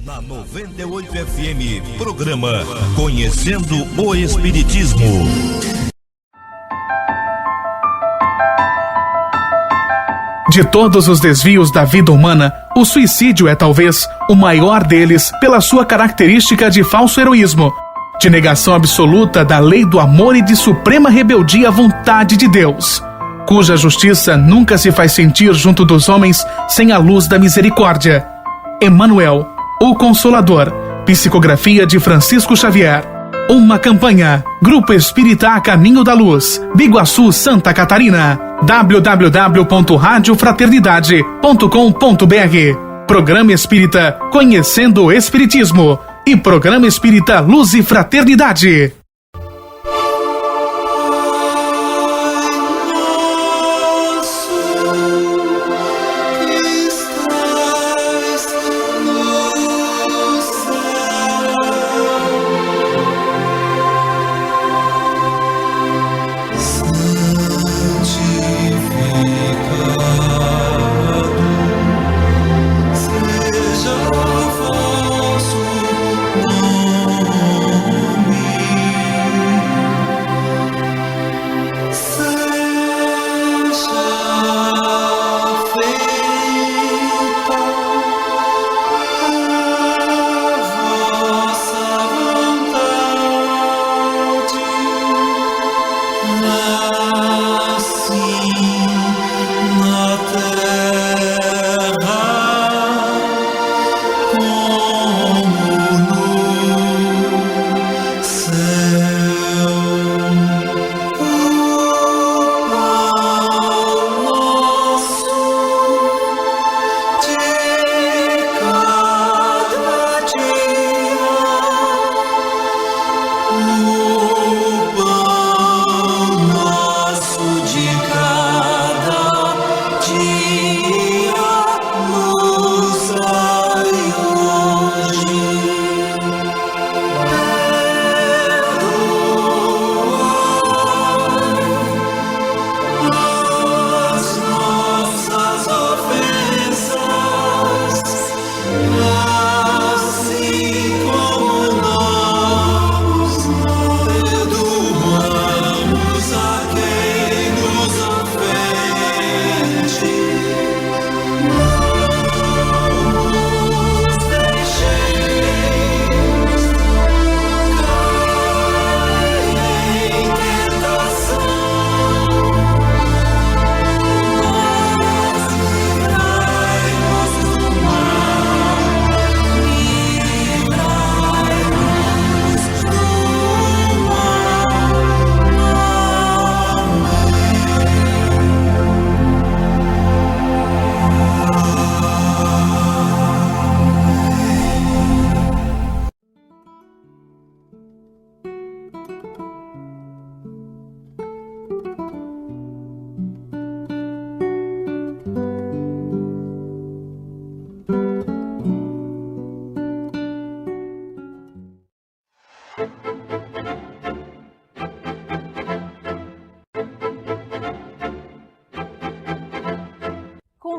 Na 98 FM, programa Conhecendo o Espiritismo. De todos os desvios da vida humana, o suicídio é talvez o maior deles pela sua característica de falso heroísmo, de negação absoluta da lei do amor e de suprema rebeldia à vontade de Deus, cuja justiça nunca se faz sentir junto dos homens sem a luz da misericórdia. Emmanuel, o Consolador, psicografia de Francisco Xavier. Uma campanha, Grupo Espírita A Caminho da Luz, Biguaçu, Santa Catarina. www.radiofraternidade.com.br. Programa Espírita Conhecendo o Espiritismo e Programa Espírita Luz e Fraternidade.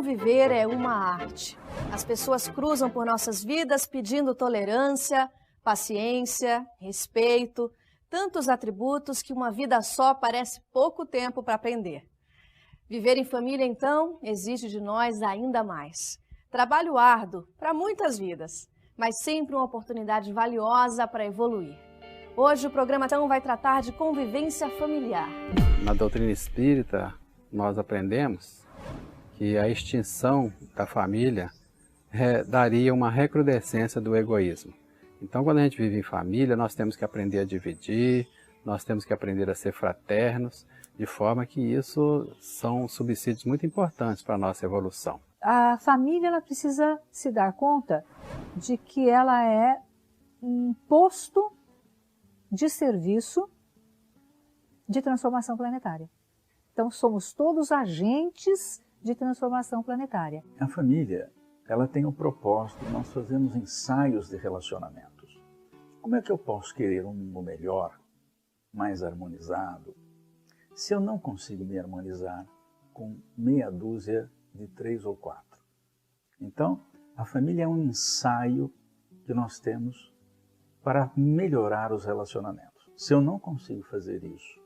Conviver é uma arte. As pessoas cruzam por nossas vidas pedindo tolerância, paciência, respeito, tantos atributos que uma vida só parece pouco tempo para aprender. Viver em família, então, exige de nós ainda mais. Trabalho árduo para muitas vidas, mas sempre uma oportunidade valiosa para evoluir. Hoje o programa então vai tratar de convivência familiar. Na doutrina espírita, nós aprendemos que a extinção da família daria uma recrudescência do egoísmo. Então, quando a gente vive em família, nós temos que aprender a dividir, nós temos que aprender a ser fraternos, de forma que isso são subsídios muito importantes para a nossa evolução. A família ela precisa se dar conta de que ela é um posto de serviço de transformação planetária. Então, somos todos agentes de transformação planetária. A família, ela tem um propósito, nós fazemos ensaios de relacionamentos. Como é que eu posso querer um mundo melhor, mais harmonizado, se eu não consigo me harmonizar com meia dúzia de 3 ou 4? Então, a família é um ensaio que nós temos para melhorar os relacionamentos. Se eu não consigo fazer isso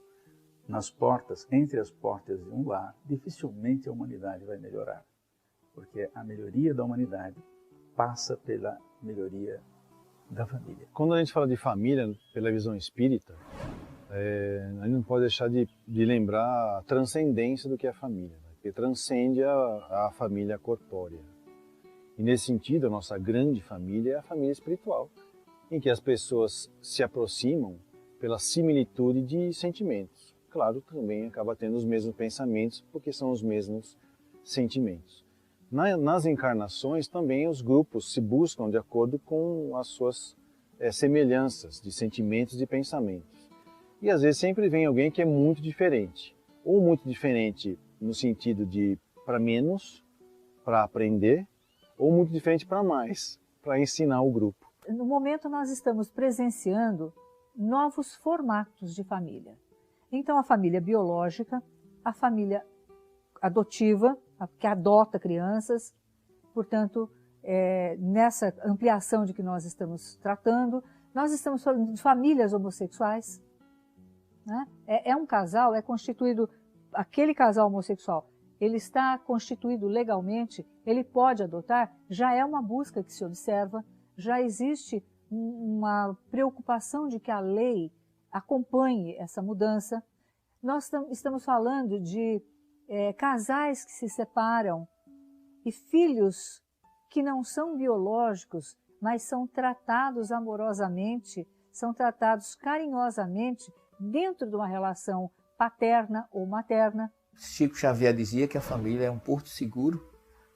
nas portas, entre as portas de um lar, dificilmente a humanidade vai melhorar. Porque a melhoria da humanidade passa pela melhoria da família. Quando a gente fala de família, pela visão espírita, a gente não pode deixar de lembrar a transcendência do que é a família, né? Porque transcende a família corpórea. E nesse sentido, a nossa grande família é a família espiritual, em que as pessoas se aproximam pela similitude de sentimentos. Claro, também acaba tendo os mesmos pensamentos, porque são os mesmos sentimentos. Nas encarnações também os grupos se buscam de acordo com as suas semelhanças de sentimentos e pensamentos. E às vezes sempre vem alguém que é muito diferente. Ou muito diferente no sentido de para menos, para aprender, ou muito diferente para mais, para ensinar o grupo. No momento nós estamos presenciando novos formatos de família. Então a família biológica, a família adotiva, que adota crianças, portanto, nessa ampliação de que nós estamos tratando, nós estamos falando de famílias homossexuais, né? É um casal, é constituído, aquele casal homossexual, ele está constituído legalmente, ele pode adotar, já é uma busca que se observa, já existe uma preocupação de que a lei acompanhe essa mudança. Nós estamos falando de casais que se separam e filhos que não são biológicos, mas são tratados amorosamente, são tratados carinhosamente dentro de uma relação paterna ou materna. Chico Xavier dizia que a família é um porto seguro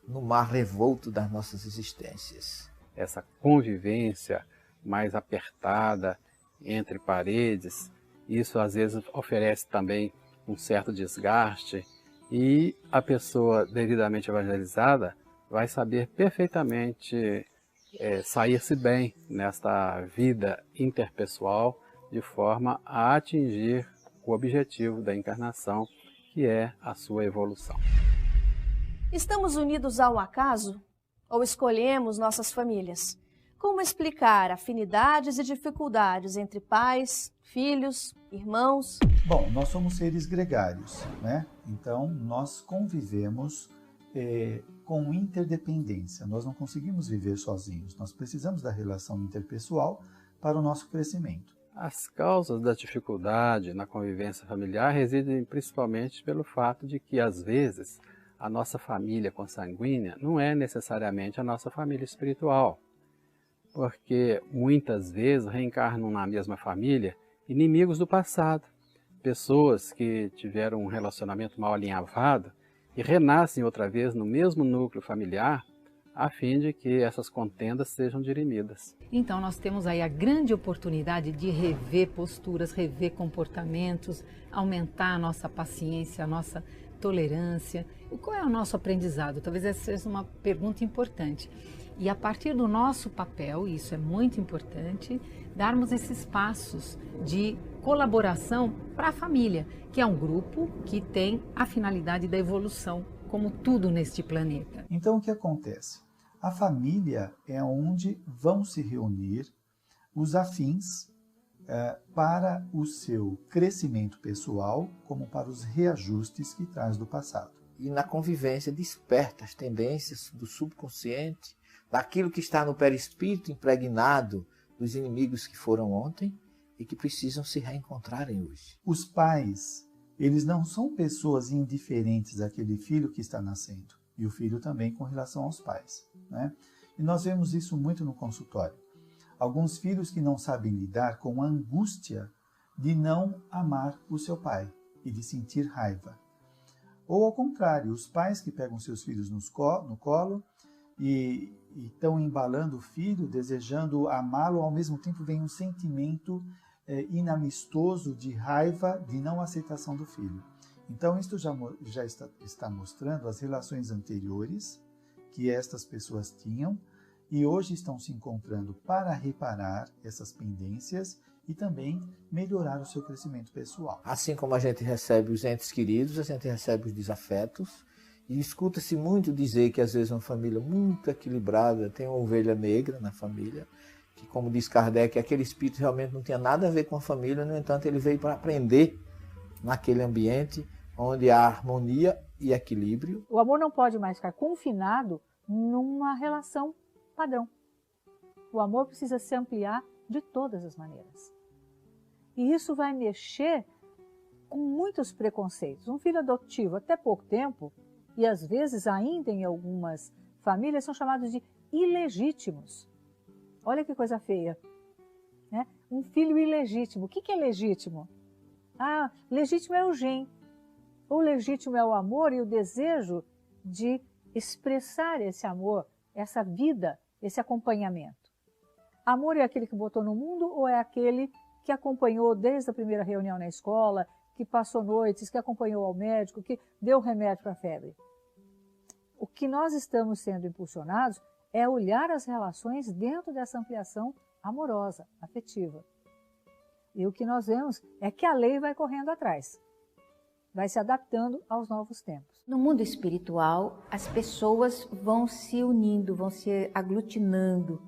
no mar revolto das nossas existências. Essa convivência mais apertada entre paredes, isso às vezes oferece também um certo desgaste, e a pessoa devidamente evangelizada vai saber perfeitamente sair-se bem nesta vida interpessoal, de forma a atingir o objetivo da encarnação, que é a sua evolução. Estamos unidos ao acaso ou escolhemos nossas famílias? Como explicar afinidades e dificuldades entre pais, filhos, irmãos? Bom, nós somos seres gregários, né? Então nós convivemos com interdependência. Nós não conseguimos viver sozinhos. Nós precisamos da relação interpessoal para o nosso crescimento. As causas da dificuldade na convivência familiar residem principalmente pelo fato de que, às vezes, a nossa família consanguínea não é necessariamente a nossa família espiritual, porque muitas vezes reencarnam na mesma família inimigos do passado, pessoas que tiveram um relacionamento mal alinhavado e renascem outra vez no mesmo núcleo familiar, a fim de que essas contendas sejam dirimidas. Então nós temos aí a grande oportunidade de rever posturas, rever comportamentos, aumentar a nossa paciência, a nossa tolerância. E qual é o nosso aprendizado? Talvez essa seja uma pergunta importante. E a partir do nosso papel, e isso é muito importante, darmos esses passos de colaboração para a família, que é um grupo que tem a finalidade da evolução, como tudo neste planeta. Então o que acontece? A família é onde vão se reunir os afins para o seu crescimento pessoal, como para os reajustes que traz do passado. E na convivência desperta as tendências do subconsciente, daquilo que está no perispírito impregnado dos inimigos que foram ontem e que precisam se reencontrarem hoje. Os pais, eles não são pessoas indiferentes àquele filho que está nascendo, e o filho também com relação aos pais, né? E nós vemos isso muito no consultório. Alguns filhos que não sabem lidar com a angústia de não amar o seu pai e de sentir raiva. Ou ao contrário, os pais que pegam seus filhos no colo e estão embalando o filho, desejando amá-lo, ao mesmo tempo vem um sentimento inamistoso de raiva, de não aceitação do filho. Então isto já está mostrando as relações anteriores que estas pessoas tinham e hoje estão se encontrando para reparar essas pendências e também melhorar o seu crescimento pessoal. Assim como a gente recebe os entes queridos, a gente recebe os desafetos E escuta-se muito dizer que às vezes uma família muito equilibrada tem uma ovelha negra na família, que, como diz Kardec, aquele espírito realmente não tinha nada a ver com a família, no entanto ele veio para aprender naquele ambiente onde há harmonia e equilíbrio. O amor não pode mais ficar confinado numa relação padrão. O amor precisa se ampliar de todas as maneiras. E isso vai mexer com muitos preconceitos. Um filho adotivo, até pouco tempo, e às vezes ainda em algumas famílias, são chamados de ilegítimos. Olha que coisa feia, né? Um filho ilegítimo. O que é legítimo? Ah, legítimo é o gen. O legítimo é o amor e o desejo de expressar esse amor, essa vida, esse acompanhamento. Amor é aquele que botou no mundo ou é aquele que acompanhou desde a primeira reunião na escola, que passou noites, que acompanhou ao médico, que deu remédio para a febre? O que nós estamos sendo impulsionados é olhar as relações dentro dessa ampliação amorosa, afetiva. E o que nós vemos é que a lei vai correndo atrás, vai se adaptando aos novos tempos. No mundo espiritual, as pessoas vão se unindo, vão se aglutinando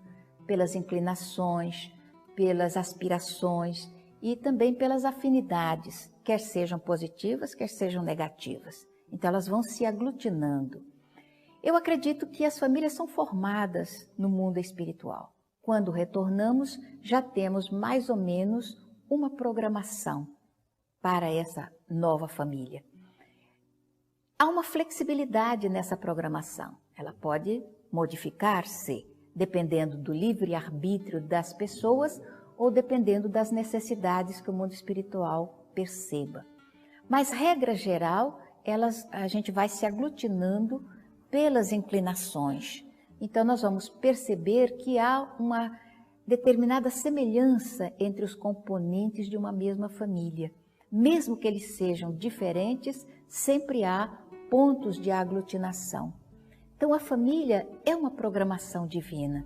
pelas inclinações, pelas aspirações e também pelas afinidades, quer sejam positivas, quer sejam negativas. Então elas vão se aglutinando. Eu acredito que as famílias são formadas no mundo espiritual. Quando retornamos, já temos mais ou menos uma programação para essa nova família. Há uma flexibilidade nessa programação. Ela pode modificar-se, dependendo do livre-arbítrio das pessoas ou dependendo das necessidades que o mundo espiritual perceba. Mas, regra geral, a gente vai se aglutinando pelas inclinações. Então, nós vamos perceber que há uma determinada semelhança entre os componentes de uma mesma família. Mesmo que eles sejam diferentes, sempre há pontos de aglutinação. Então, a família é uma programação divina.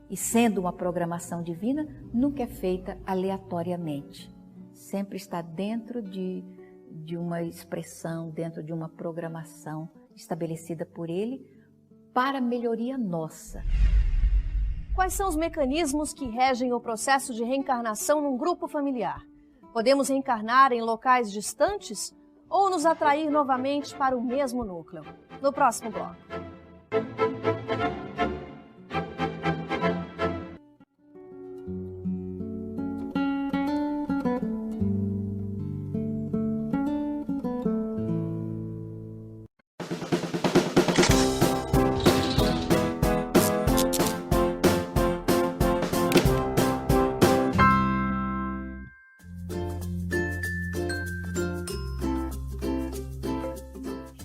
E sendo uma programação divina, nunca é feita aleatoriamente. Sempre está dentro de uma expressão, dentro de uma programação estabelecida por Ele para a melhoria nossa. Quais são os mecanismos que regem o processo de reencarnação num grupo familiar? Podemos reencarnar em locais distantes ou nos atrair novamente para o mesmo núcleo? No próximo bloco.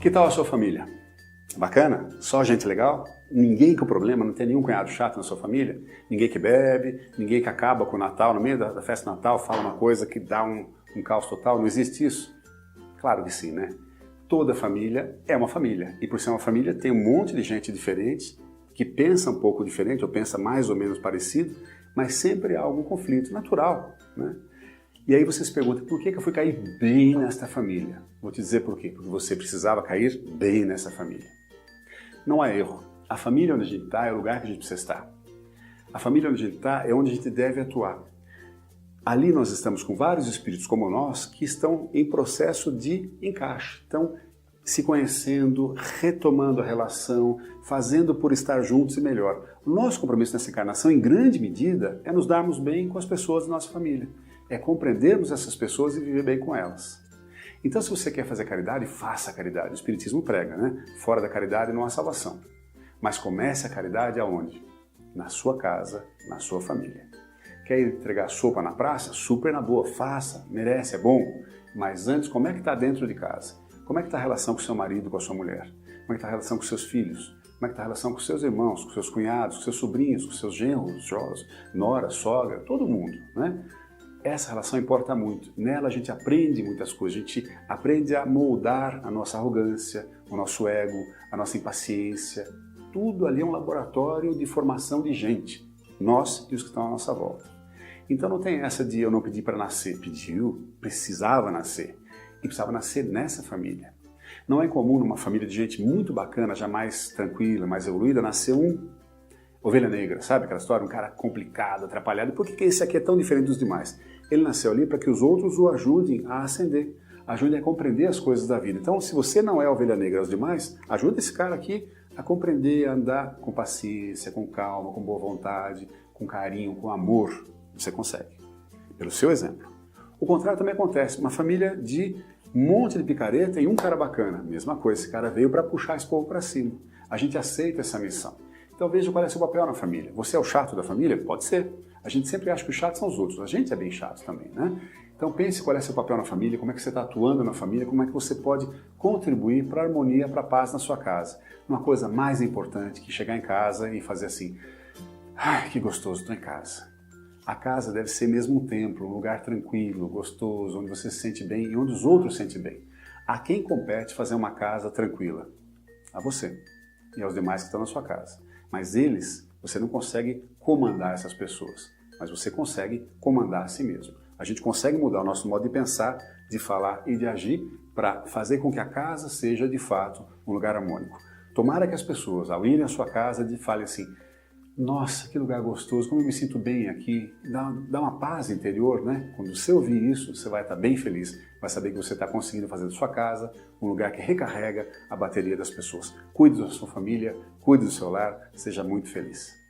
Que tal a sua família? Bacana? Só gente legal? Ninguém com problema? Não tem nenhum cunhado chato na sua família? Ninguém que bebe? Ninguém que acaba com o Natal, no meio da festa de Natal, fala uma coisa que dá um caos total? Não existe isso? Claro que sim, né? Toda família é uma família. E por ser uma família, tem um monte de gente diferente, que pensa um pouco diferente, ou pensa mais ou menos parecido, mas sempre há algum conflito natural, né? E aí você se pergunta, por que eu fui cair bem nesta família? Vou te dizer por quê. Porque você precisava cair bem nessa família. Não há erro. A família onde a gente está é o lugar que a gente precisa estar. A família onde a gente está é onde a gente deve atuar. Ali nós estamos com vários espíritos como nós que estão em processo de encaixe. Estão se conhecendo, retomando a relação, fazendo por estar juntos e melhor. O nosso compromisso nessa encarnação, em grande medida, é nos darmos bem com as pessoas da nossa família. É compreendermos essas pessoas e viver bem com elas. Então, se você quer fazer caridade, faça a caridade. O Espiritismo prega, né? Fora da caridade não há salvação. Mas comece a caridade aonde? Na sua casa, na sua família. Quer entregar sopa na praça? Super na boa, faça, merece, é bom. Mas antes, como é que está dentro de casa? Como é que está a relação com seu marido, com a sua mulher? Como é que está a relação com seus filhos? Como é que está a relação com seus irmãos, com seus cunhados, com seus sobrinhos, com seus genros, nora, sogra, todo mundo, né? Essa relação importa muito. Nela a gente aprende muitas coisas. A gente aprende a moldar a nossa arrogância, o nosso ego, a nossa impaciência. Tudo ali é um laboratório de formação de gente. Nós e os que estão à nossa volta. Então não tem essa de eu não pedi para nascer. Pediu, precisava nascer. E precisava nascer nessa família. Não é incomum numa família de gente muito bacana, já mais tranquila, mais evoluída, nascer um ovelha negra, sabe aquela história? Um cara complicado, atrapalhado. Por que esse aqui é tão diferente dos demais? Ele nasceu ali para que os outros o ajudem a ascender, ajudem a compreender as coisas da vida. Então, se você não é a ovelha negra aos demais, ajuda esse cara aqui a compreender, a andar com paciência, com calma, com boa vontade, com carinho, com amor. Você consegue, pelo seu exemplo. O contrário também acontece. Uma família de um monte de picareta e um cara bacana. Mesma coisa, esse cara veio para puxar esse povo para cima. A gente aceita essa missão. Então veja qual é o seu papel na família. Você é o chato da família? Pode ser. A gente sempre acha que os chatos são os outros. A gente é bem chato também, né? Então pense qual é o seu papel na família, como é que você está atuando na família, como é que você pode contribuir para a harmonia, para a paz na sua casa. Uma coisa mais importante que chegar em casa e fazer assim, ai, que gostoso, estou em casa. A casa deve ser mesmo um templo, um lugar tranquilo, gostoso, onde você se sente bem e onde os outros se sentem bem. A quem compete fazer uma casa tranquila? A você e aos demais que estão na sua casa. Mas eles, você não consegue comandar essas pessoas, mas você consegue comandar a si mesmo. A gente consegue mudar o nosso modo de pensar, de falar e de agir para fazer com que a casa seja, de fato, um lugar harmônico. Tomara que as pessoas, ao irem à sua casa, falem assim, nossa, que lugar gostoso, como eu me sinto bem aqui. Dá uma paz interior, né? Quando você ouvir isso, você vai estar bem feliz. Vai saber que você está conseguindo fazer da sua casa um lugar que recarrega a bateria das pessoas. Cuide da sua família, cuide do seu lar, seja muito feliz.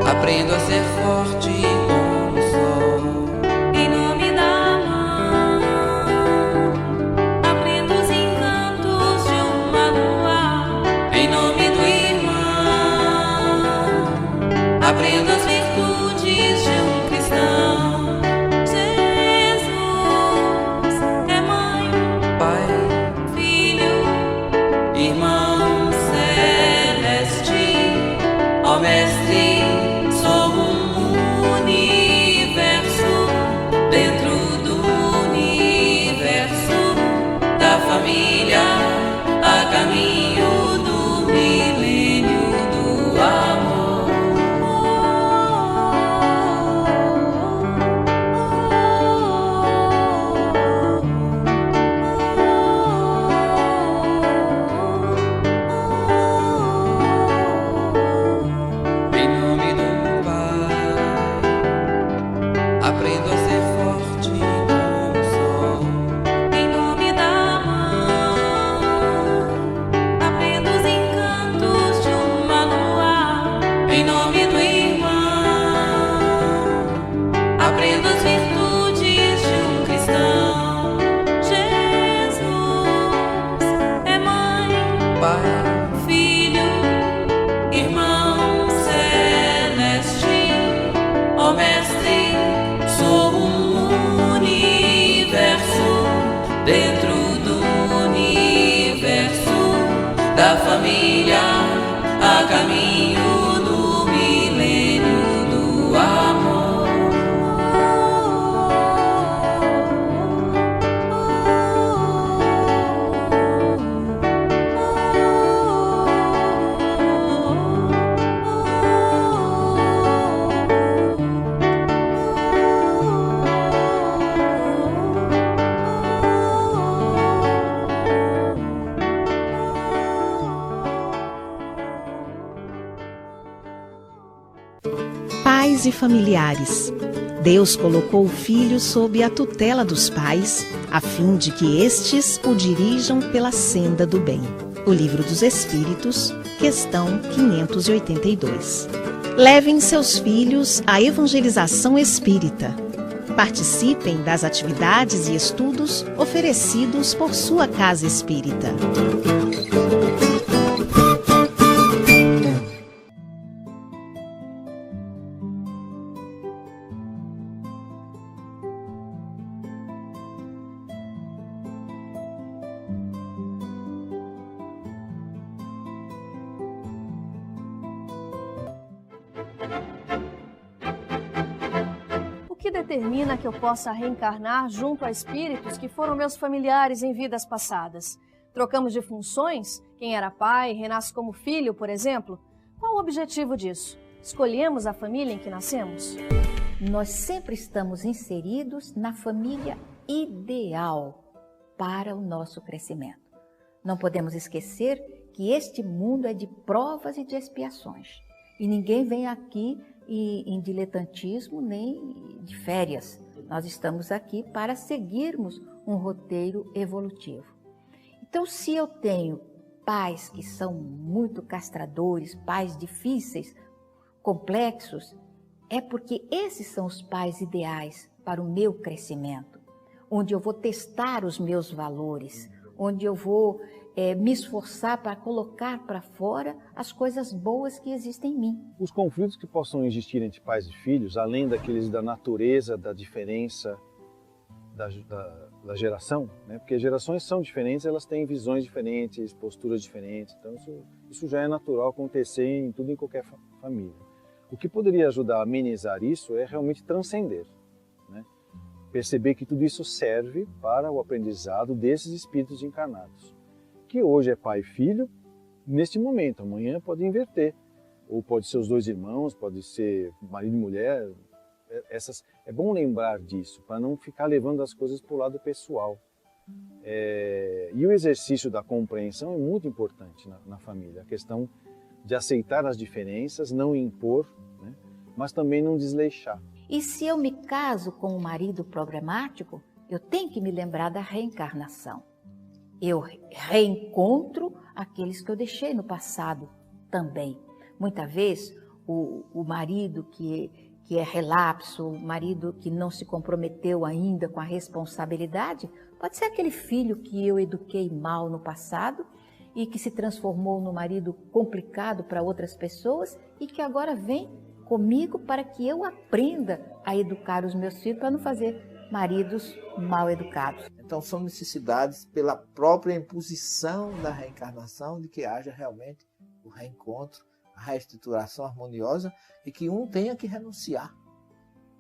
Aprendo a ser forte como o sol. Em nome da mãe, aprendo os encantos de um manual. Em nome do irmão, aprendo as virtudes de um cristão. Jesus é mãe, pai, filho, irmão celeste, ó mestre. A caminho do milênio do amor. Em nome do Pai, aprendo a ser forte como o sol. Em nome da em nome do irmão, aprendo as virtudes de um cristão. Jesus é mãe, pai, filho, irmão celeste, ó mestre, sou um universo dentro do universo da família, a caminho Pais e familiares. Deus colocou o filho sob a tutela dos pais, a fim de que estes o dirijam pela senda do bem. O Livro dos Espíritos, questão 582. Levem seus filhos à evangelização espírita. Participem das atividades e estudos oferecidos por sua casa espírita. que determina que eu possa reencarnar junto a espíritos que foram meus familiares em vidas passadas? Trocamos de funções? Quem era pai renasce como filho, por exemplo? Qual o objetivo disso? Escolhemos a família em que nascemos? Nós sempre estamos inseridos na família ideal para o nosso crescimento. Não podemos esquecer que este mundo é de provas e de expiações. E ninguém vem aqui em diletantismo nem de férias. Nós estamos aqui para seguirmos um roteiro evolutivo. Então, se eu tenho pais que são muito castradores, pais difíceis, complexos, é porque esses são os pais ideais para o meu crescimento, onde eu vou testar os meus valores, onde eu vou me esforçar para colocar para fora as coisas boas que existem em mim. Os conflitos que possam existir entre pais e filhos, além daqueles da natureza, da diferença da geração, né? Porque gerações são diferentes, elas têm visões diferentes, posturas diferentes, então isso já é natural acontecer em tudo, em qualquer família. O que poderia ajudar a amenizar isso é realmente transcender, né? Perceber que tudo isso serve para o aprendizado desses espíritos encarnados, que hoje é pai e filho neste momento, amanhã pode inverter, ou pode ser os dois irmãos, pode ser marido e mulher. É bom lembrar disso, para não ficar levando as coisas para o lado pessoal. E o exercício da compreensão é muito importante na família, a questão de aceitar as diferenças, não impor, né, mas também não desleixar. E se eu me caso com um marido problemático, eu tenho que me lembrar da reencarnação. Eu reencontro aqueles que eu deixei no passado também. Muitas vezes, o marido que é relapso, o marido que não se comprometeu ainda com a responsabilidade, pode ser aquele filho que eu eduquei mal no passado e que se transformou no marido complicado para outras pessoas e que agora vem comigo para que eu aprenda a educar os meus filhos para não fazer maridos mal educados. Então são necessidades pela própria imposição da reencarnação de que haja realmente o reencontro, a reestruturação harmoniosa e que um tenha que renunciar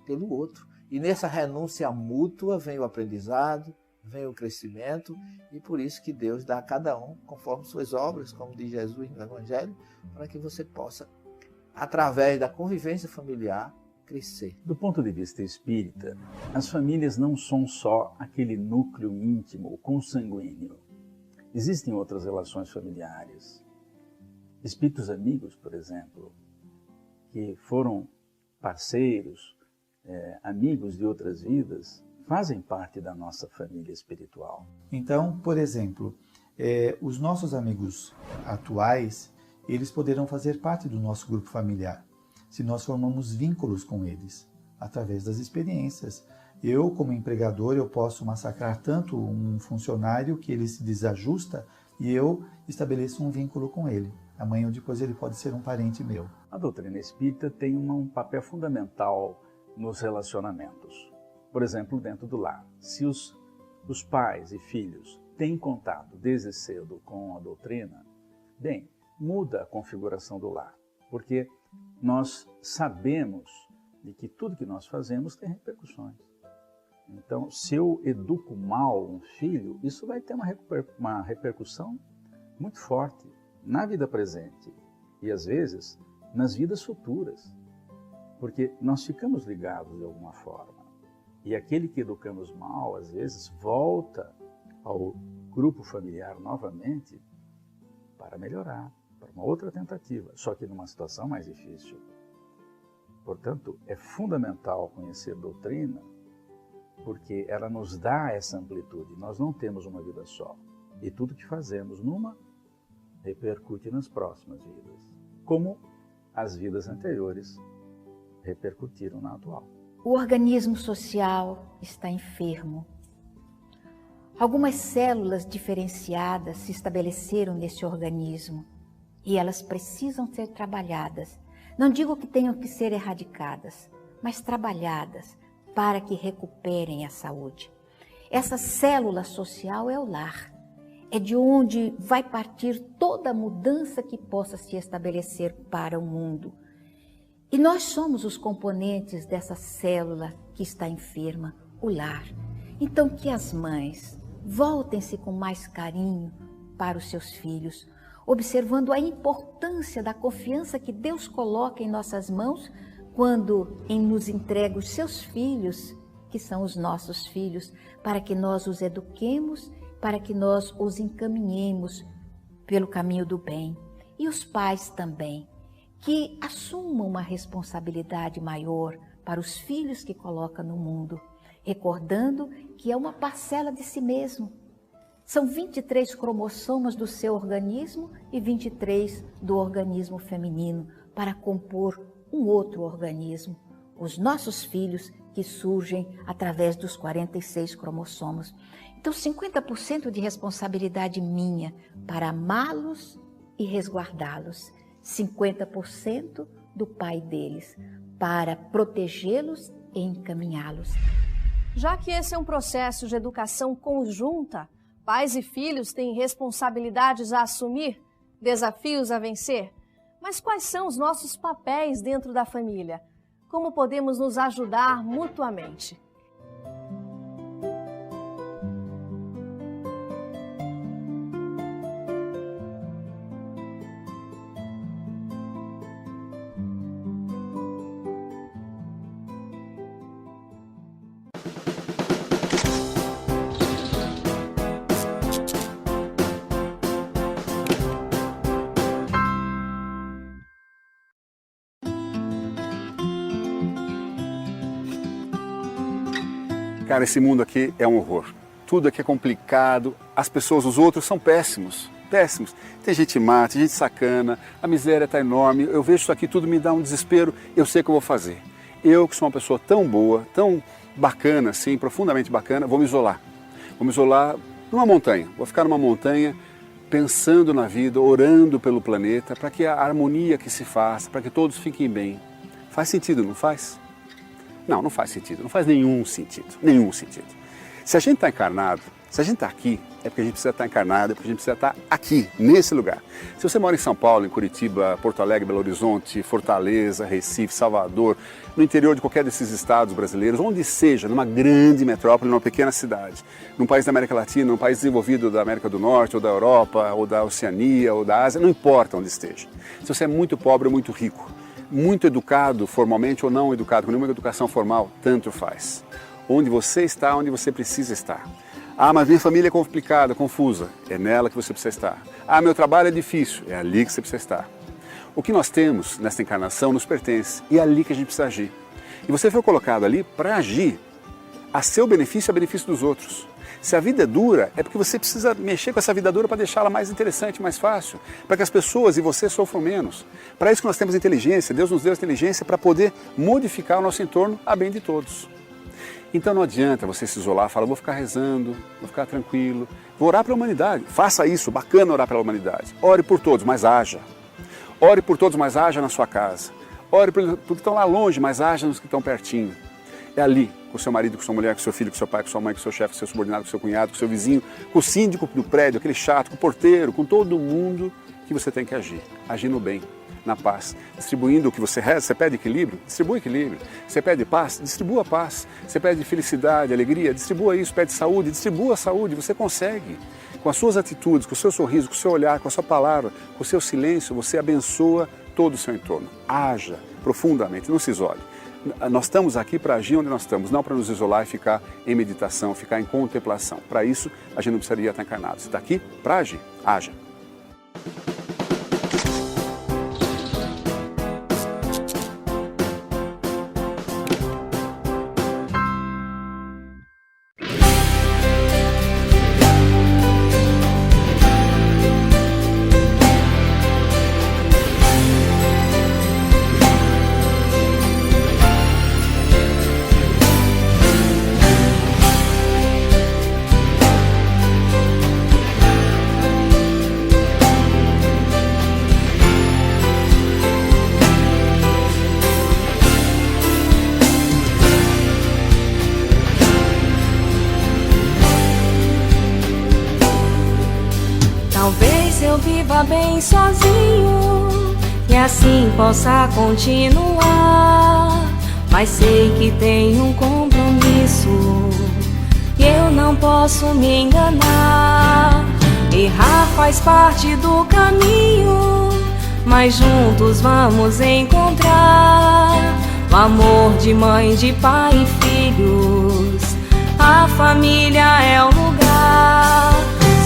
pelo outro. E nessa renúncia mútua vem o aprendizado, vem o crescimento e por isso que Deus dá a cada um conforme suas obras, como diz Jesus no Evangelho, para que você possa, através da convivência familiar, crescer. Do ponto de vista espírita, as famílias não são só aquele núcleo íntimo, consanguíneo. Existem outras relações familiares. Espíritos amigos, por exemplo, que foram parceiros, amigos de outras vidas, fazem parte da nossa família espiritual. Então, por exemplo, os nossos amigos atuais, eles poderão fazer parte do nosso grupo familiar, se nós formamos vínculos com eles, através das experiências. Eu, como empregador, eu posso massacrar tanto um funcionário que ele se desajusta e eu estabeleço um vínculo com ele. Amanhã ou depois ele pode ser um parente meu. A doutrina espírita tem um papel fundamental nos relacionamentos. Por exemplo, dentro do lar. Se os pais e filhos têm contato desde cedo com a doutrina, bem, muda a configuração do lar, porque nós sabemos de que tudo que nós fazemos tem repercussões. Então, se eu educo mal um filho, isso vai ter uma repercussão muito forte na vida presente e, às vezes, nas vidas futuras, porque nós ficamos ligados de alguma forma. E aquele que educamos mal, às vezes, volta ao grupo familiar novamente para melhorar, para uma outra tentativa, só que numa situação mais difícil. Portanto, é fundamental conhecer doutrina, porque ela nos dá essa amplitude. Nós não temos uma vida só. E tudo que fazemos numa repercute nas próximas vidas, como as vidas anteriores repercutiram na atual. O organismo social está enfermo. Algumas células diferenciadas se estabeleceram nesse organismo e elas precisam ser trabalhadas. Não digo que tenham que ser erradicadas, mas trabalhadas para que recuperem a saúde. Essa célula social é o lar. É de onde vai partir toda a mudança que possa se estabelecer para o mundo. E nós somos os componentes dessa célula que está enferma, o lar. Então que as mães voltem-se com mais carinho para os seus filhos, observando a importância da confiança que Deus coloca em nossas mãos quando nos entrega os seus filhos, que são os nossos filhos, para que nós os eduquemos, para que nós os encaminhemos pelo caminho do bem. E os pais também, que assumam uma responsabilidade maior para os filhos que colocam no mundo, recordando que é uma parcela de si mesmo. São 23 cromossomas do seu organismo e 23 do organismo feminino para compor um outro organismo, os nossos filhos que surgem através dos 46 cromossomos. Então, 50% de responsabilidade minha para amá-los e resguardá-los. 50% do pai deles para protegê-los e encaminhá-los. Já que esse é um processo de educação conjunta, pais e filhos têm responsabilidades a assumir, desafios a vencer. Mas quais são os nossos papéis dentro da família? Como podemos nos ajudar mutuamente? Cara, esse mundo aqui é um horror. Tudo aqui é complicado, as pessoas, os outros são péssimos, péssimos. Tem gente má, tem gente sacana, a miséria está enorme, eu vejo isso aqui, tudo me dá um desespero, eu sei o que eu vou fazer. Eu, que sou uma pessoa tão boa, tão bacana assim, profundamente bacana, vou me isolar. Vou me isolar numa montanha, vou ficar numa montanha pensando na vida, orando pelo planeta, para que a harmonia que se faça, para que todos fiquem bem. Faz sentido, não faz? Não, não faz sentido, não faz nenhum sentido, nenhum sentido. Se a gente está encarnado, se a gente está aqui, é porque a gente precisa estar encarnado, é porque a gente precisa estar aqui, nesse lugar. Se você mora em São Paulo, em Curitiba, Porto Alegre, Belo Horizonte, Fortaleza, Recife, Salvador, no interior de qualquer desses estados brasileiros, onde seja, numa grande metrópole, numa pequena cidade, num país da América Latina, num país desenvolvido da América do Norte, ou da Europa, ou da Oceania, ou da Ásia, não importa onde esteja. Se você é muito pobre ou muito rico, muito educado formalmente ou não educado, com nenhuma educação formal, tanto faz. Onde você está, onde você precisa estar. Ah, mas minha família é complicada, confusa. É nela que você precisa estar. Ah, meu trabalho é difícil. É ali que você precisa estar. O que nós temos nesta encarnação nos pertence e é ali que a gente precisa agir. E você foi colocado ali para agir a seu benefício e a benefício dos outros. Se a vida é dura, é porque você precisa mexer com essa vida dura para deixá-la mais interessante, mais fácil, para que as pessoas e você sofram menos. Para isso que nós temos inteligência, Deus nos deu a inteligência para poder modificar o nosso entorno a bem de todos. Então não adianta você se isolar, falar, vou ficar rezando, vou ficar tranquilo, vou orar pela humanidade. Faça isso, bacana orar pela humanidade. Ore por todos, mas haja. Ore por todos, mas haja na sua casa. Ore por que estão lá longe, mas haja nos que estão pertinho. É ali, com o seu marido, com sua mulher, com seu filho, com seu pai, com sua mãe, com seu chefe, com seu subordinado, com seu cunhado, com seu vizinho, com o síndico do prédio, aquele chato, com o porteiro, com todo mundo que você tem que agir. Agir no bem, na paz. Distribuindo o que você reza, você pede equilíbrio? Distribua equilíbrio. Você pede paz? Distribua paz. Você pede felicidade, alegria? Distribua isso. Pede saúde? Distribua a saúde. Você consegue. Com as suas atitudes, com o seu sorriso, com o seu olhar, com a sua palavra, com o seu silêncio, você abençoa todo o seu entorno. Haja profundamente, não se isole. Nós estamos aqui para agir onde nós estamos, não para nos isolar e ficar em meditação, ficar em contemplação. Para isso, a gente não precisaria estar encarnado. Você está aqui para agir. Haja. Talvez eu viva bem sozinho e a assim possa continuar. Mas sei que tenho um compromisso e eu não posso me enganar. Errar faz parte do caminho, mas juntos vamos encontrar o amor de mãe, de pai e filhos. A família é o lugar.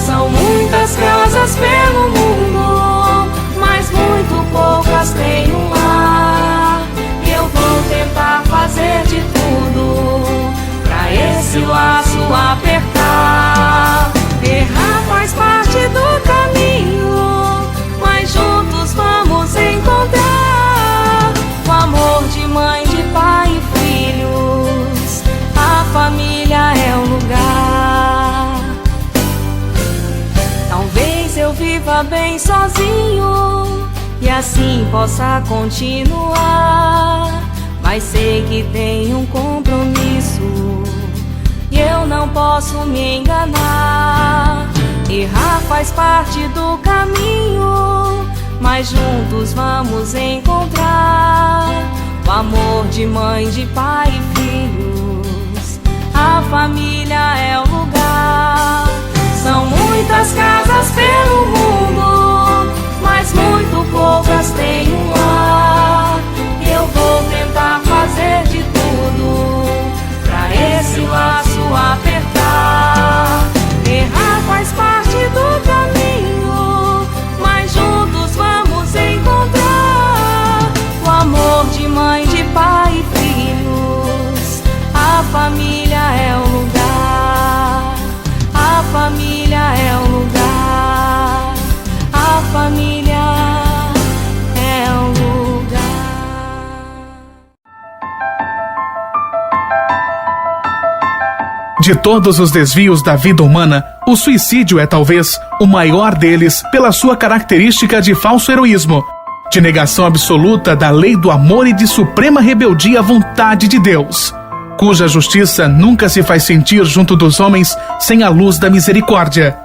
São muitas casas pelo mundo, mas muito poucas têm um lar. Eu vou tentar fazer de tudo pra esse laço apertar. Errar faz parte do caminho, mas juntos vamos encontrar o amor de mãe, de pai e filhos. A família é o lugar. Talvez eu viva bem sozinho e assim possa continuar, mas sei que tenho um compromisso e eu não posso me enganar. Errar faz parte do caminho, mas juntos vamos encontrar o amor de mãe, de pai e filhos. A família é o lugar. São muitas casas pelo mundo, mas muito poucas têm um lar. Eu vou tentar fazer de tudo pra esse laço apertar. Errar faz parte do caminho, mas juntos vamos encontrar o amor de mãe, de pai e filhos. A família é o lugar. A família é o lugar. A família é o lugar. De todos os desvios da vida humana, o suicídio é talvez o maior deles pela sua característica de falso heroísmo, de negação absoluta da lei do amor e de suprema rebeldia à vontade de Deus, cuja justiça nunca se faz sentir junto dos homens sem a luz da misericórdia.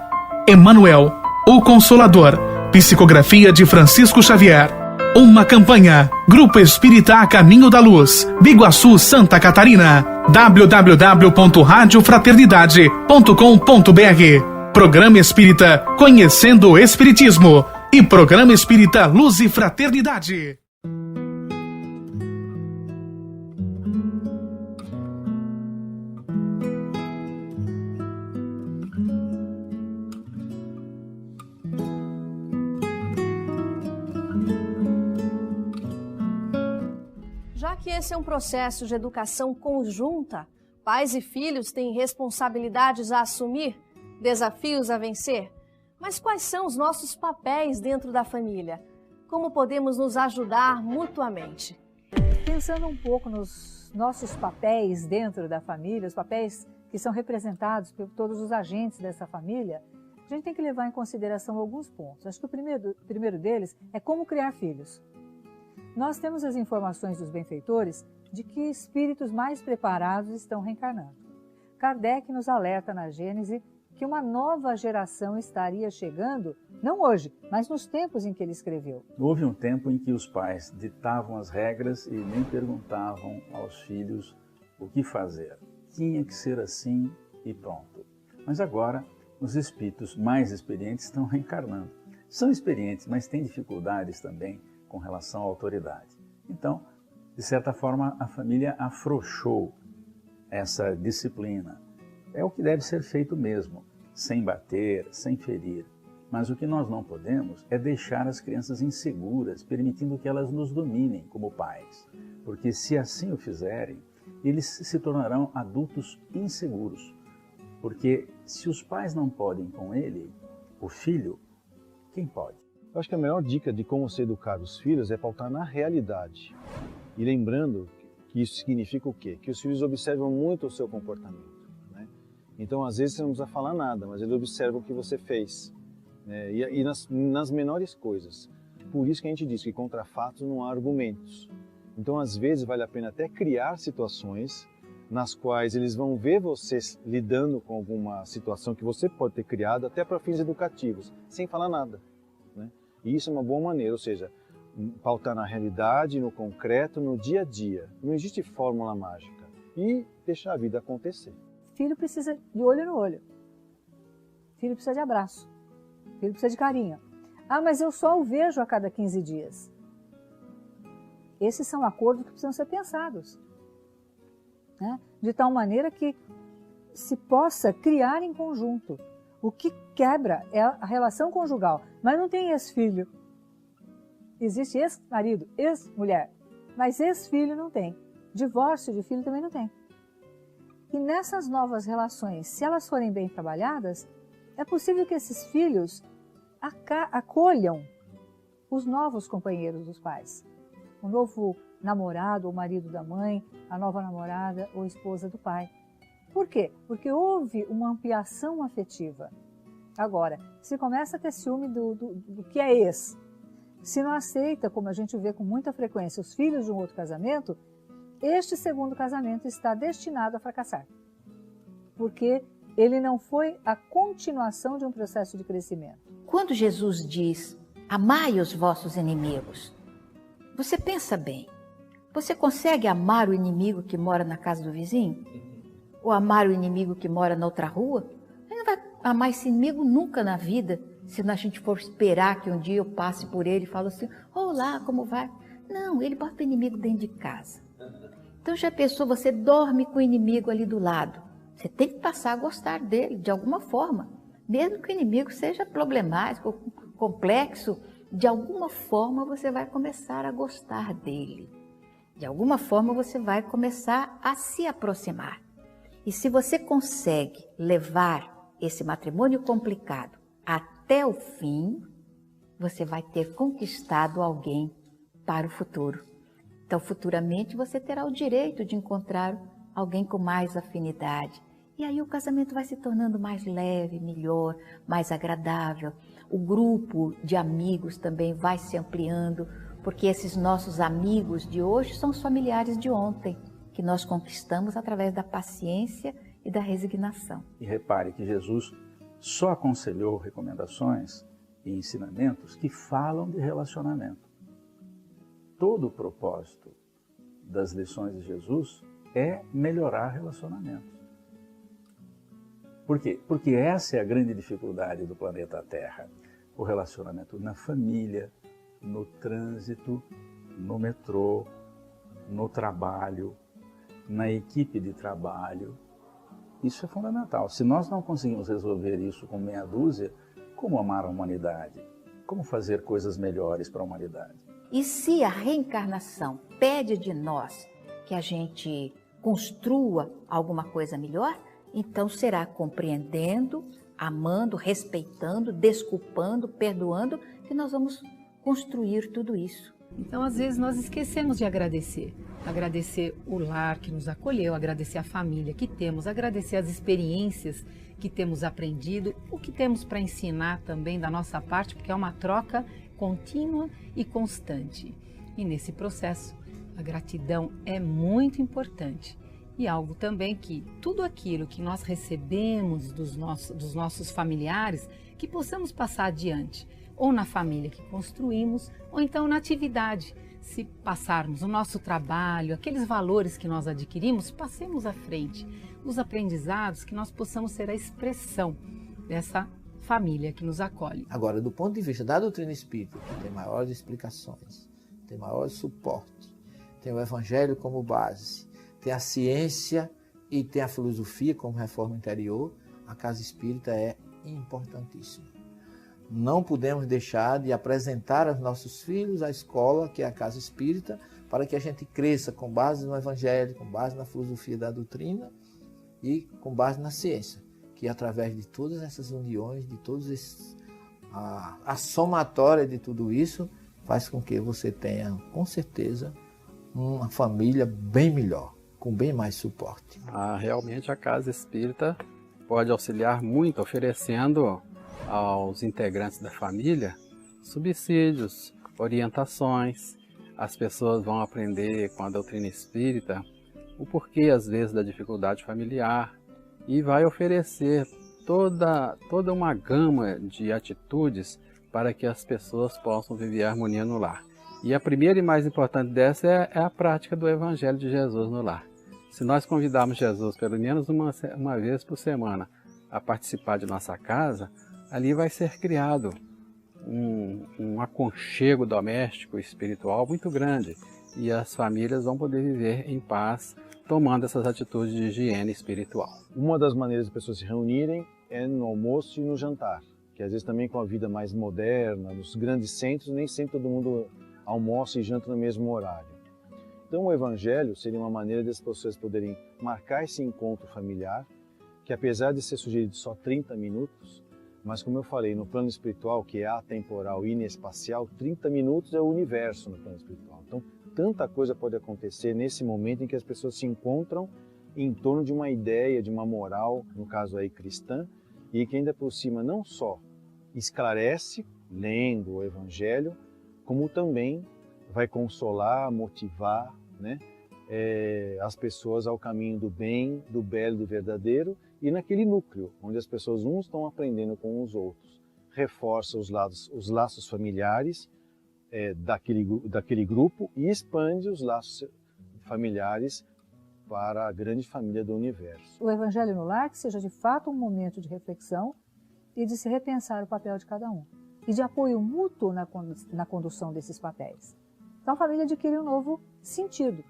Emmanuel, o Consolador, psicografia de Francisco Xavier. Uma campanha. Grupo Espírita a Caminho da Luz, Biguaçu, Santa Catarina. www.radiofraternidade.com.br. Programa Espírita Conhecendo o Espiritismo e Programa Espírita Luz e Fraternidade. Já que esse é um processo de educação conjunta, pais e filhos têm responsabilidades a assumir, desafios a vencer. Mas quais são os nossos papéis dentro da família? Como podemos nos ajudar mutuamente? Pensando um pouco nos nossos papéis dentro da família, os papéis que são representados por todos os agentes dessa família, a gente tem que levar em consideração alguns pontos. Acho que o primeiro deles é como criar filhos. Nós temos as informações dos benfeitores de que espíritos mais preparados estão reencarnando. Kardec nos alerta na Gênese que uma nova geração estaria chegando, não hoje, mas nos tempos em que ele escreveu. Houve um tempo em que os pais ditavam as regras e nem perguntavam aos filhos o que fazer. Tinha que ser assim e pronto. Mas agora, os espíritos mais experientes estão reencarnando. São experientes, mas têm dificuldades também com relação à autoridade. Então, de certa forma, a família afrouxou essa disciplina. É o que deve ser feito mesmo, sem bater, sem ferir. Mas o que nós não podemos é deixar as crianças inseguras, permitindo que elas nos dominem como pais. Porque se assim o fizerem, eles se tornarão adultos inseguros. Porque se os pais não podem com ele, o filho, quem pode? Eu acho que a melhor dica de como se educar os filhos é pautar na realidade. E lembrando que isso significa o quê? Que os filhos observam muito o seu comportamento. Né? Então, às vezes, você não precisa falar nada, mas ele observa o que você fez. Né? E nas menores coisas. Por isso que a gente diz que contra fatos não há argumentos. Então, às vezes, vale a pena até criar situações nas quais eles vão ver você lidando com alguma situação que você pode ter criado, até para fins educativos, sem falar nada. Né? E isso é uma boa maneira, ou seja, pautar na realidade, no concreto, no dia a dia. Não existe fórmula mágica. E deixar a vida acontecer. Filho precisa de olho no olho. Filho precisa de abraço. Filho precisa de carinho. Ah, mas eu só o vejo a cada 15 dias. Esses são acordos que precisam ser pensados, né? De tal maneira que se possa criar em conjunto. O que quebra é a relação conjugal, mas não tem ex-filho. Existe ex-marido, ex-mulher, mas ex-filho não tem. Divórcio de filho também não tem. E nessas novas relações, se elas forem bem trabalhadas, é possível que esses filhos acolham os novos companheiros dos pais. O novo namorado ou marido da mãe, a nova namorada ou esposa do pai. Por quê? Porque houve uma ampliação afetiva. Agora, se começa a ter ciúme do que é ex, se não aceita, como a gente vê com muita frequência, os filhos de um outro casamento, este segundo casamento está destinado a fracassar. Porque ele não foi a continuação de um processo de crescimento. Quando Jesus diz, amai os vossos inimigos, você pensa bem, você consegue amar o inimigo que mora na casa do vizinho? Ou amar o inimigo que mora na outra rua? Ele não vai amar esse inimigo nunca na vida, se a gente for esperar que um dia eu passe por ele e falo assim, olá, como vai? Não, ele bota o inimigo dentro de casa. Então já pensou, você dorme com o inimigo ali do lado. Você tem que passar a gostar dele de alguma forma. Mesmo que o inimigo seja problemático, complexo, de alguma forma você vai começar a gostar dele. De alguma forma você vai começar a se aproximar. E se você consegue levar esse matrimônio complicado até o fim, você vai ter conquistado alguém para o futuro. Então, futuramente, você terá o direito de encontrar alguém com mais afinidade. E aí o casamento vai se tornando mais leve, melhor, mais agradável. O grupo de amigos também vai se ampliando, porque esses nossos amigos de hoje são os familiares de ontem, que nós conquistamos através da paciência e da resignação. E repare que Jesus só aconselhou recomendações e ensinamentos que falam de relacionamento. Todo o propósito das lições de Jesus é melhorar relacionamentos. Por quê? Porque essa é a grande dificuldade do planeta Terra. O relacionamento na família, no trânsito, no metrô, no trabalho, na equipe de trabalho. Isso é fundamental. Se nós não conseguimos resolver isso com meia dúzia, como amar a humanidade? Como fazer coisas melhores para a humanidade? E se a reencarnação pede de nós que a gente construa alguma coisa melhor, então será compreendendo, amando, respeitando, desculpando, perdoando, que nós vamos construir tudo isso. Então, às vezes, nós esquecemos de agradecer. Agradecer o lar que nos acolheu, agradecer a família que temos, agradecer as experiências que temos aprendido, o que temos para ensinar também da nossa parte, porque é uma troca contínua e constante. E nesse processo, a gratidão é muito importante. E algo também que tudo aquilo que nós recebemos dos nossos familiares, que possamos passar adiante, ou na família que construímos, ou então na atividade. Se passarmos o nosso trabalho, aqueles valores que nós adquirimos, passemos à frente. Os aprendizados, que nós possamos ser a expressão dessa família que nos acolhe. Agora, do ponto de vista da doutrina espírita, que tem maiores explicações, tem maior suporte, tem o Evangelho como base, tem a ciência e tem a filosofia como reforma interior, a casa espírita é importantíssima. Não podemos deixar de apresentar aos nossos filhos a escola, que é a casa espírita, para que a gente cresça com base no Evangelho, com base na filosofia da doutrina e com base na ciência, que através de todas essas uniões, de todos esses, a somatória de tudo isso, faz com que você tenha, com certeza, uma família bem melhor, com bem mais suporte. Realmente a casa espírita pode auxiliar muito, oferecendo aos integrantes da família subsídios, orientações. As pessoas vão aprender com a doutrina espírita o porquê, às vezes, da dificuldade familiar e vai oferecer toda uma gama de atitudes para que as pessoas possam viver a harmonia no lar. E a primeira e mais importante dessa é a prática do Evangelho de Jesus no lar. Se nós convidarmos Jesus pelo menos uma vez por semana a participar de nossa casa, ali vai ser criado um aconchego doméstico, espiritual muito grande. E as famílias vão poder viver em paz, tomando essas atitudes de higiene espiritual. Uma das maneiras de pessoas se reunirem é no almoço e no jantar, que às vezes também com a vida mais moderna, nos grandes centros, nem sempre todo mundo almoça e janta no mesmo horário. Então o Evangelho seria uma maneira das pessoas poderem marcar esse encontro familiar, que apesar de ser sugerido só 30 minutos, mas como eu falei, no plano espiritual, que é atemporal e inespacial, 30 minutos é o universo no plano espiritual. Então, tanta coisa pode acontecer nesse momento em que as pessoas se encontram em torno de uma ideia, de uma moral, no caso aí cristã, e que ainda por cima não só esclarece, lendo o Evangelho, como também vai consolar, motivar, né, as pessoas ao caminho do bem, do belo, do verdadeiro, e naquele núcleo, onde as pessoas uns estão aprendendo com os outros. Reforça os laços familiares daquele grupo e expande os laços familiares para a grande família do universo. O Evangelho no lar que seja de fato um momento de reflexão e de se repensar o papel de cada um. E de apoio mútuo na condução desses papéis. Então a família adquire um novo sentido.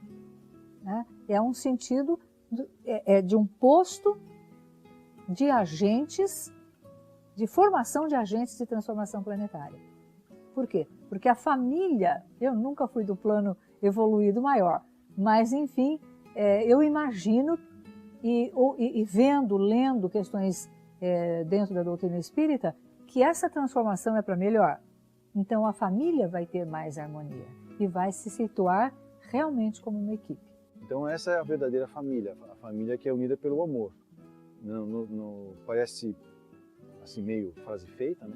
Né? É um sentido de um posto de agentes, de formação de agentes de transformação planetária. Por quê? Porque a família, eu nunca fui do plano evoluído maior, mas enfim, eu imagino e vendo, lendo questões dentro da doutrina espírita, que essa transformação é para melhor. Então a família vai ter mais harmonia e vai se situar realmente como uma equipe. Então essa é a verdadeira família, a família que é unida pelo amor. Parece assim meio frase feita, né?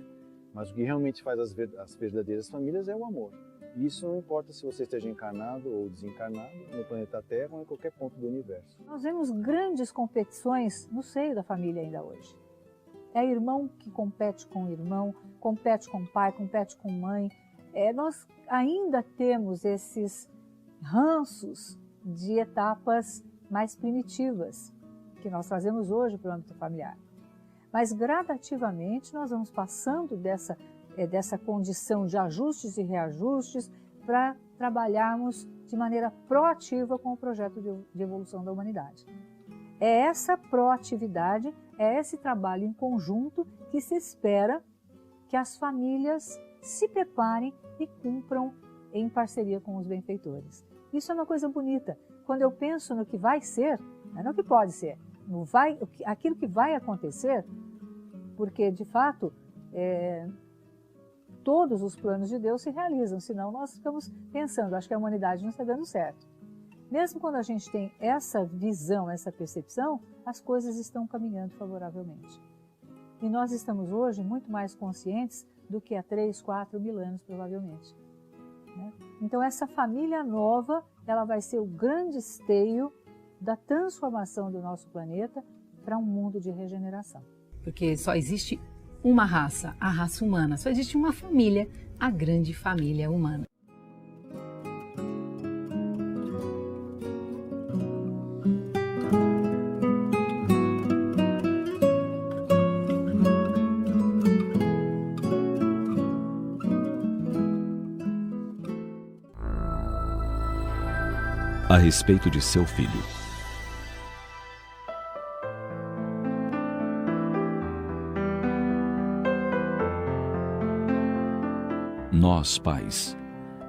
Mas o que realmente faz as verdadeiras famílias é o amor. E isso não importa se você esteja encarnado ou desencarnado no planeta Terra ou em qualquer ponto do universo. Nós vemos grandes competições no seio da família ainda hoje. É irmão que compete com irmão, compete com pai, compete com mãe. Nós ainda temos esses ranços de etapas mais primitivas que nós trazemos hoje para o âmbito familiar. Mas gradativamente nós vamos passando dessa condição de ajustes e reajustes para trabalharmos de maneira proativa com o projeto de evolução da humanidade. É essa proatividade, é esse trabalho em conjunto que se espera que as famílias se preparem e cumpram em parceria com os benfeitores. Isso é uma coisa bonita. Quando eu penso no que vai ser, não é no que pode ser, aquilo que vai acontecer, porque de fato todos os planos de Deus se realizam, senão nós ficamos pensando, acho que a humanidade não está dando certo. Mesmo quando a gente tem essa visão, essa percepção, as coisas estão caminhando favoravelmente. E nós estamos hoje muito mais conscientes do que há 3, 4 mil anos, provavelmente. Né? Então essa família nova, ela vai ser o grande esteio da transformação do nosso planeta para um mundo de regeneração. Porque só existe uma raça, a raça humana. Só existe uma família, a grande família humana. A respeito de seu filho. Nós, pais,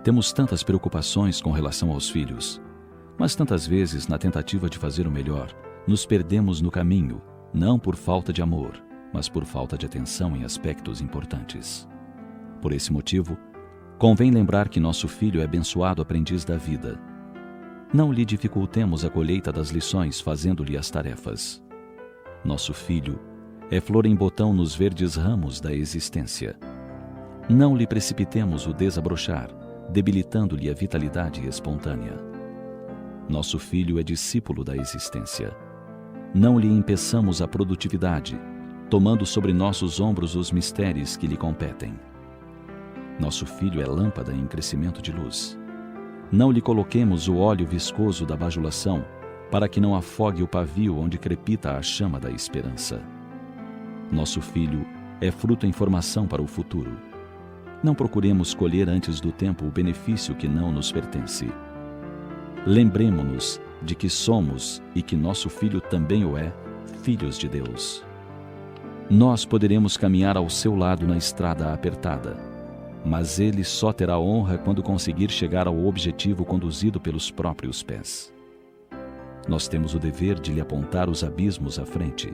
temos tantas preocupações com relação aos filhos, mas tantas vezes, na tentativa de fazer o melhor, nos perdemos no caminho, não por falta de amor, mas por falta de atenção em aspectos importantes. Por esse motivo, convém lembrar que nosso filho é abençoado aprendiz da vida. Não lhe dificultemos a colheita das lições fazendo-lhe as tarefas. Nosso filho é flor em botão nos verdes ramos da existência. Não lhe precipitemos o desabrochar, debilitando-lhe a vitalidade espontânea. Nosso filho é discípulo da existência. Não lhe impeçamos a produtividade, tomando sobre nossos ombros os mistérios que lhe competem. Nosso filho é lâmpada em crescimento de luz. Não lhe coloquemos o óleo viscoso da bajulação, para que não afogue o pavio onde crepita a chama da esperança. Nosso filho é fruto em formação para o futuro. Não procuremos colher antes do tempo o benefício que não nos pertence. Lembremo-nos de que somos, e que nosso filho também o é, filhos de Deus. Nós poderemos caminhar ao seu lado na estrada apertada, mas ele só terá honra quando conseguir chegar ao objetivo conduzido pelos próprios pés. Nós temos o dever de lhe apontar os abismos à frente,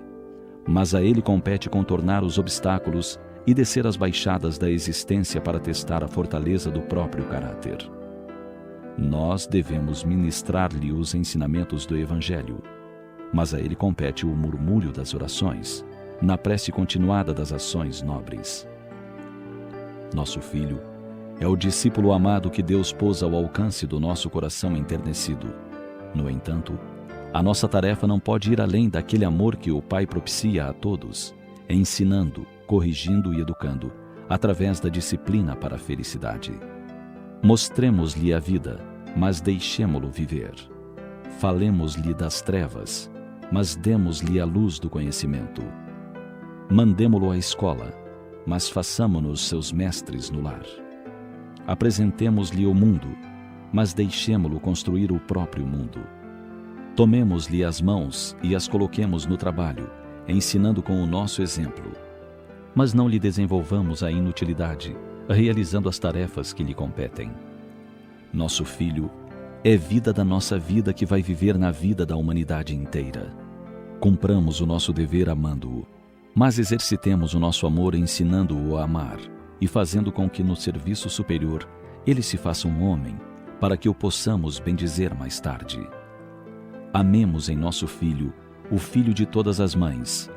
mas a ele compete contornar os obstáculos e descer as baixadas da existência para testar a fortaleza do próprio caráter. Nós devemos ministrar-lhe os ensinamentos do Evangelho, mas a ele compete o murmúrio das orações, na prece continuada das ações nobres. Nosso filho é o discípulo amado que Deus pôs ao alcance do nosso coração enternecido. No entanto, a nossa tarefa não pode ir além daquele amor que o Pai propicia a todos, ensinando, corrigindo e educando, através da disciplina para a felicidade. Mostremos-lhe a vida, mas deixemo-lo viver. Falemos-lhe das trevas, mas demos-lhe a luz do conhecimento. Mandemo-lo à escola, mas façamo-nos seus mestres no lar. Apresentemos-lhe o mundo, mas deixemo-lo construir o próprio mundo. Tomemos-lhe as mãos e as coloquemos no trabalho, ensinando com o nosso exemplo. Mas não lhe desenvolvamos a inutilidade, realizando as tarefas que lhe competem. Nosso filho é vida da nossa vida que vai viver na vida da humanidade inteira. Cumpramos o nosso dever amando-o, mas exercitemos o nosso amor ensinando-o a amar e fazendo com que no serviço superior ele se faça um homem, para que o possamos bendizer mais tarde. Amemos em nosso filho o filho de todas as mães,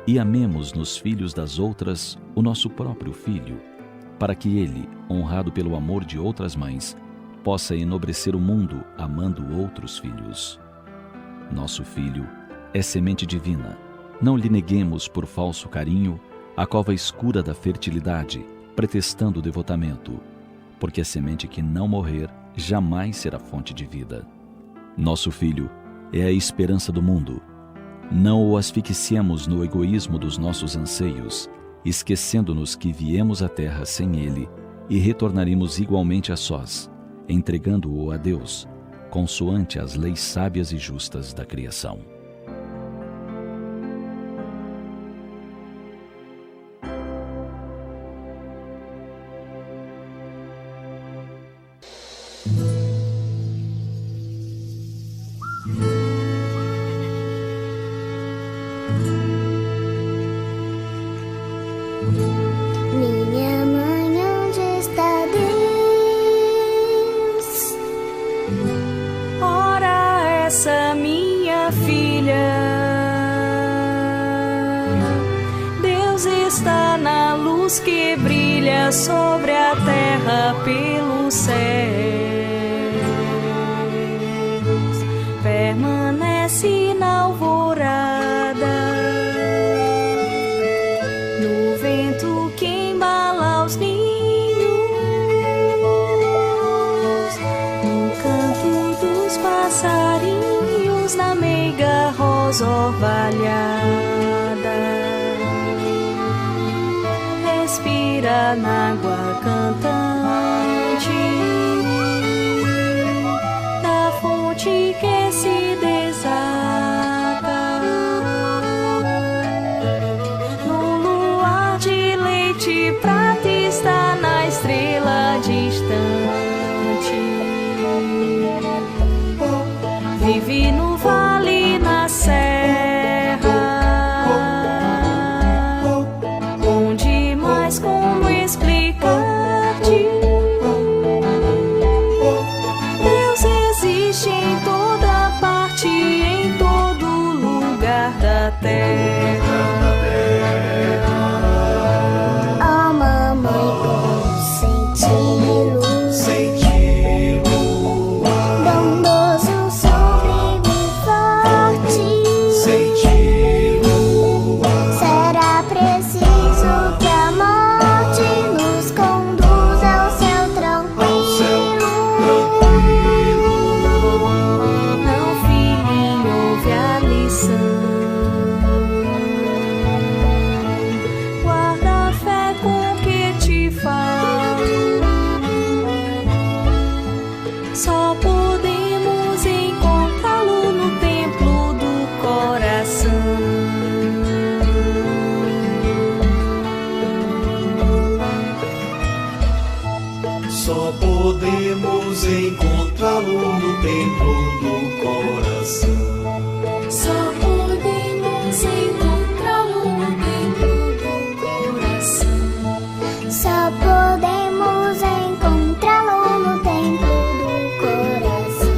e amemos nos filhos das outras o nosso próprio filho, para que ele, honrado pelo amor de outras mães, possa enobrecer o mundo amando outros filhos. Nosso filho é semente divina. Não lhe neguemos por falso carinho a cova escura da fertilidade, pretextando o devotamento, porque a semente que não morrer jamais será fonte de vida. Nosso filho é a esperança do mundo. Não o asfixiemos no egoísmo dos nossos anseios, esquecendo-nos que viemos à terra sem ele e retornaremos igualmente a sós, entregando-o a Deus, consoante as leis sábias e justas da criação. Minha mãe, onde está Deus? Ora, essa minha filha, Deus está na luz que brilha sobre a terra pelos céus, permanece na alvorada. Os ninhos, no canto dos passarinhos, na meiga rosa orvalhada, respira na água cantante da fonte que se desata, no luar de leite prata está na estrela distante, vive no vale, na serra, onde mais como explicar-te podemos encontrá-lo no templo do coração. Só podemos encontrá-lo no templo do coração. Só podemos encontrá-lo no templo do coração.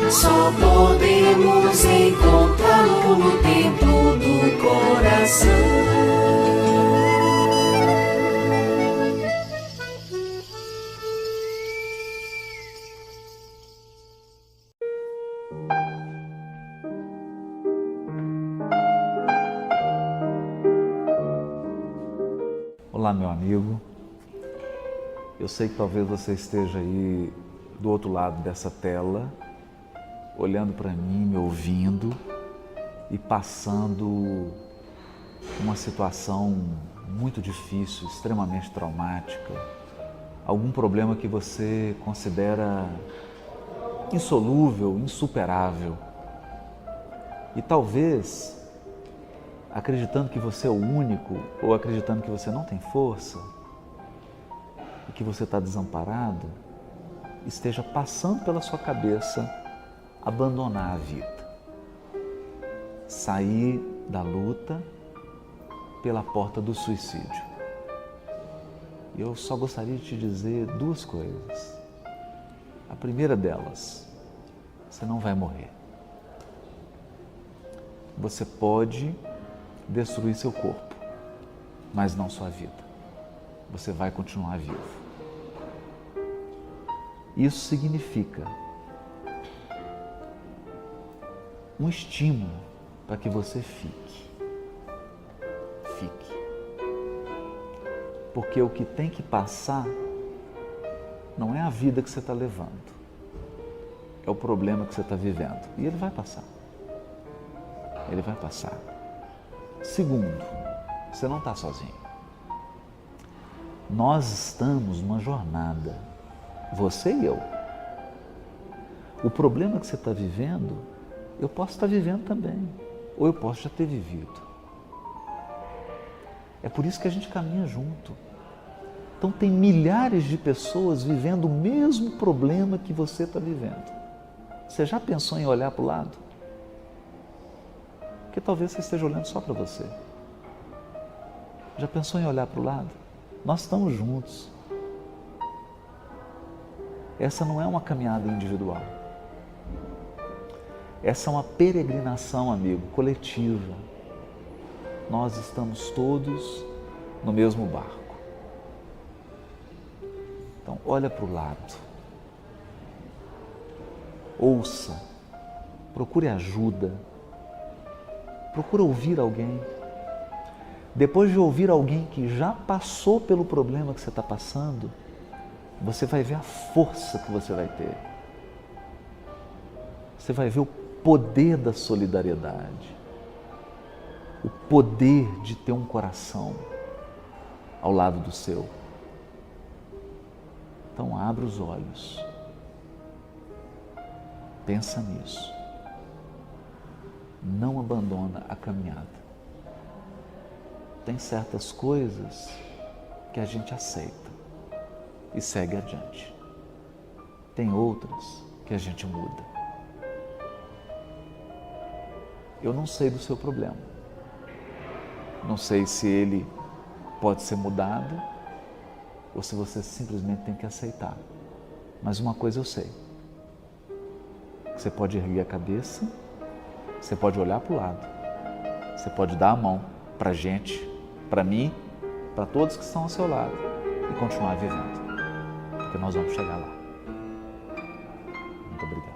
Só podemos encontrá-lo no templo do coração. Olá, meu amigo. Eu sei que talvez você esteja aí do outro lado dessa tela, olhando para mim, me ouvindo e passando uma situação muito difícil, extremamente traumática, algum problema que você considera insolúvel, insuperável. E talvez, acreditando que você é o único, ou acreditando que você não tem força, e que você está desamparado, esteja passando pela sua cabeça abandonar a vida. Sair da luta pela porta do suicídio. E eu só gostaria de te dizer duas coisas. A primeira delas, você não vai morrer. Você pode destruir seu corpo, mas não sua vida. Você vai continuar vivo. Isso significa um estímulo para que você fique. Fique. Porque o que tem que passar não é a vida que você está levando, é o problema que você está vivendo. E ele vai passar. Ele vai passar. Segundo, você não está sozinho. Nós estamos numa jornada, você e eu. O problema que você está vivendo, eu posso estar vivendo também, ou eu posso já ter vivido. É por isso que a gente caminha junto. Então tem milhares de pessoas vivendo o mesmo problema que você está vivendo. Você já pensou em olhar para o lado? Porque talvez você esteja olhando só para você. Já pensou em olhar para o lado? Nós estamos juntos. Essa não é uma caminhada individual. Essa é uma peregrinação, amigo, coletiva. Nós estamos todos no mesmo barco. Então, olha para o lado. Ouça. Procure ajuda. Procure ouvir alguém. Depois de ouvir alguém que já passou pelo problema que você está passando, você vai ver a força que você vai ter. Você vai ver o poder da solidariedade, o poder de ter um coração ao lado do seu. Então abra os olhos, pensa nisso, não abandona a caminhada. Tem certas coisas que a gente aceita e segue adiante. Tem outras que a gente muda. Eu não sei do seu problema. Não sei se ele pode ser mudado ou se você simplesmente tem que aceitar. Mas uma coisa eu sei. Você pode erguer a cabeça, você pode olhar para o lado, você pode dar a mão para a gente, para mim, para todos que estão ao seu lado e continuar vivendo. Porque nós vamos chegar lá. Muito obrigado.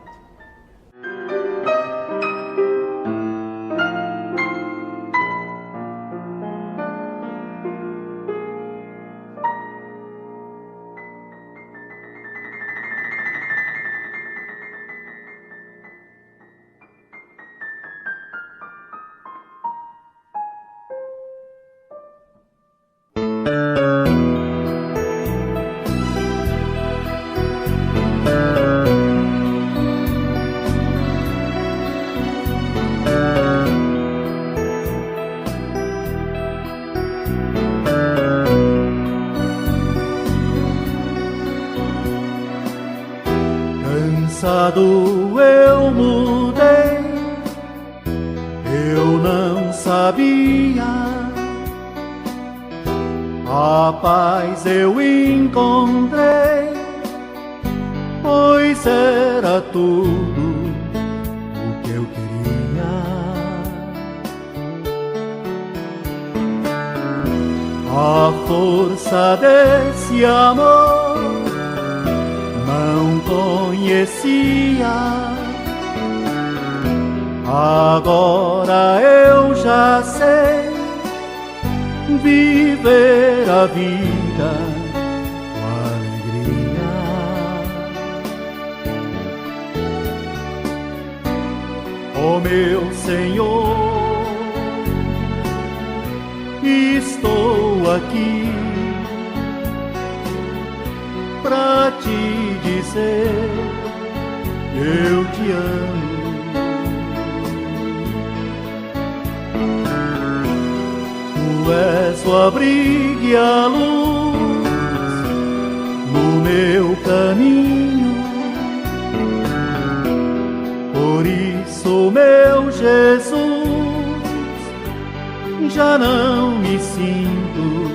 passado eu mudei, eu não sabia. A paz eu encontrei, pois era tudo o que eu queria. A força desse amor não conhecia. Agora eu já sei viver a vida com alegria. Ó meu Senhor, estou aqui pra te dizer eu te amo. Tu és o abrigo e a luz no meu caminho. Por isso, meu Jesus, já não me sinto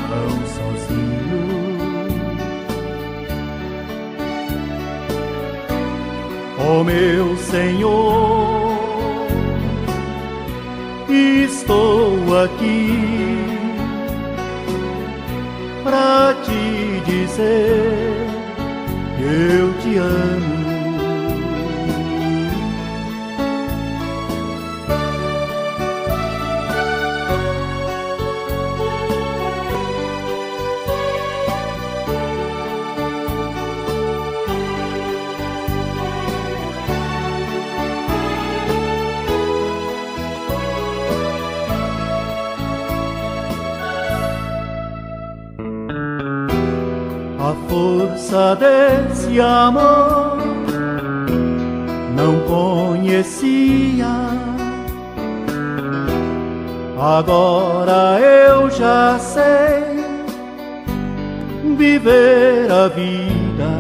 tão sozinho. Ó meu Senhor, estou aqui pra te dizer que eu te amo. A força desse amor não conhecia. Agora eu já sei viver a vida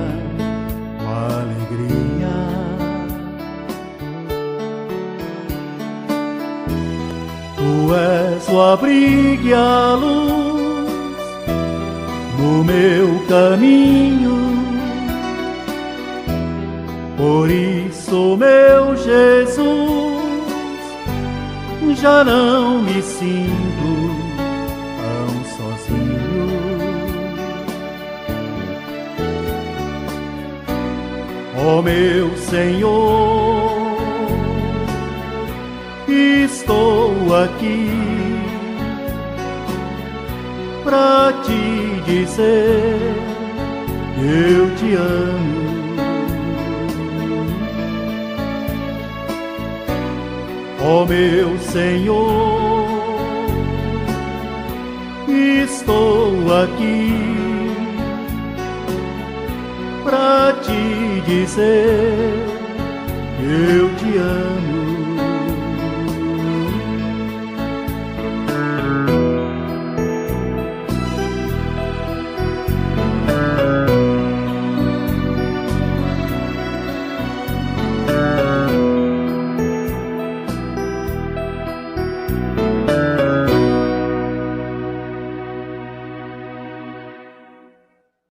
com alegria. Tu és o abrigo e a luz no meu caminho. Por isso, meu Jesus, já não me sinto tão sozinho. Ó meu Senhor, estou aqui pra te dizer que eu te amo. Ó meu Senhor, estou aqui pra te dizer que eu te amo.